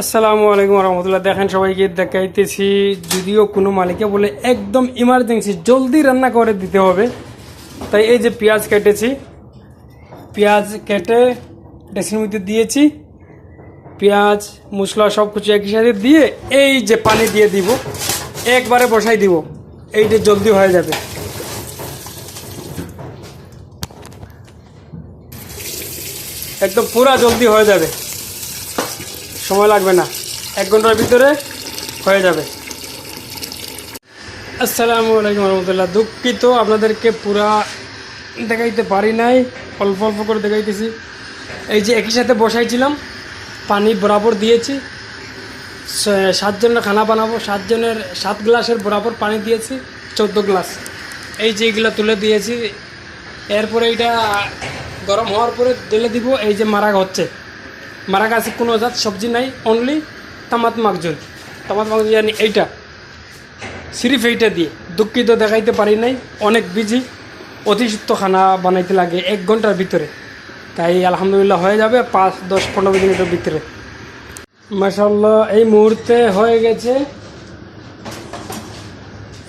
আসসালামু আলাইকুম রহমতুল্লাহ। দেখেন সবাইকে দেখাইতেছি, যদিও কোনো মালিকে বলে একদম ইমার্জেন্সি জলদি রান্না করে দিতে হবে, তাই এই যে পেঁয়াজ কেটেছি, পেঁয়াজ কেটে ডেক্সির মধ্যে দিয়েছি। পেঁয়াজ মশলা সব কিছু একই সাথে দিয়ে এই যে পানি দিয়ে দিব, একবারে বসাই দিব, এইটা জলদি হয়ে যাবে। একদম পুরা জলদি হয়ে যাবে, সময় লাগবে না, 1 ঘন্টার ভিতরে হয়ে যাবে। আসসালামু আলাইকুম রহমতুল্লাহ। দুঃখিত আপনাদেরকে পুরা দেখাইতে পারি নাই, অল্প অল্প করে দেখাইতেছি। এই যে একই সাথে বসাইছিলাম, পানি বরাবর দিয়েছি। 7 জনের খানা বানাবো, 7 জনের 7 গ্লাসের বরাবর পানি দিয়েছি, 14 গ্লাস। এই যে এগুলো তুলে দিয়েছি। এরপরে এইটা গরম হওয়ার পরে ঢেলে দিব। এই যে মারাগ হচ্ছে, মারাগ আছে, কোনো জাত সবজি নাই, অনলি তামাত মাকজুল। তামাত মাকজুল জানি এইটা, সিরিফ এইটা দিয়ে। দুঃখিত দেখাইতে পারি নাই, অনেক বিজি, অতিরিক্ত খানা বানাইতে লাগে 1 ঘন্টার ভিতরে। তাই আলহামদুলিল্লাহ হয়ে যাবে 5, 10, 15 মিনিটের ভিতরে। মাশাআল্লাহ এই মুহূর্তে হয়ে গেছে।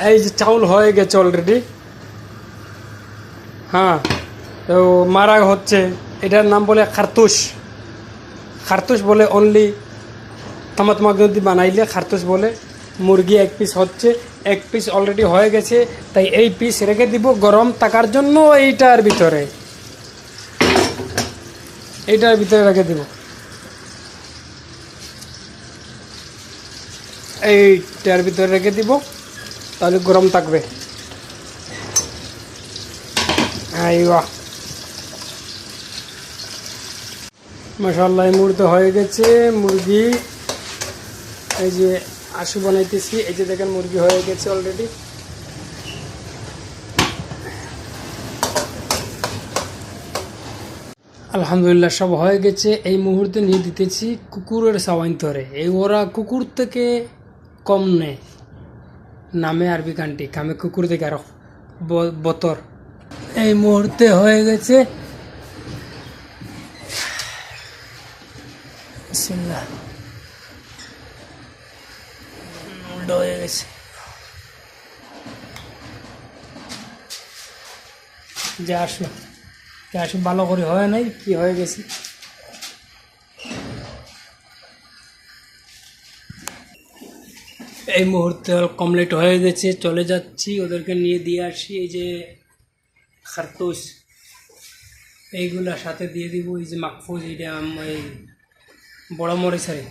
এই যে চাউল হয়ে গেছে অলরেডি। হ্যাঁ, তো মারাগ হচ্ছে, এটার নাম বলে খারতুশ। খারতুশ বলে, অনলি তামাত মাগদি বানাইলে খারতুশ বলে। মুরগি 1 পিস হচ্ছে, 1 পিস অলরেডি হয়ে গেছে, তাই এই পিস রেখে দিব গরম থাকার জন্য। এইটার ভিতরে রেখে দিব, এইটার ভিতরে রেখে দিব, তাহলে গরম থাকবে। আইওয়া, মাশাআল্লাহ এই মুহূর্তে হয়ে গেছে মুরগি। এই যে আশু বানাইতেছি, এই যে দেখেন মুরগি হয়ে গেছে অলরেডি। আলহামদুলিল্লাহ সব হয়ে গেছে। এই মুহূর্তে নিয়ে দিতেছি কুকুরের সাওয়াইন ধরে। এই ওরা কুকুর থেকে কম নেয়, নামে আরবি কান্টি, কামে কুকুর থেকে আরো বতর। এই মুহূর্তে হয়ে গেছে। বিসমিল্লাহ, উল্টো হয়ে গেছে। যে আসো ভালো করে হয় নাই, কি হয়ে গেছে। এই মুহূর্তে কমপ্লিট হয়ে গেছে, চলে যাচ্ছি, ওদেরকে নিয়ে দিয়ে আসি। এই যে খারতুশ, এইগুলা সাথে দিয়ে দিব। এই যে মাকফুজ, এইটা এই বড় মরিচারে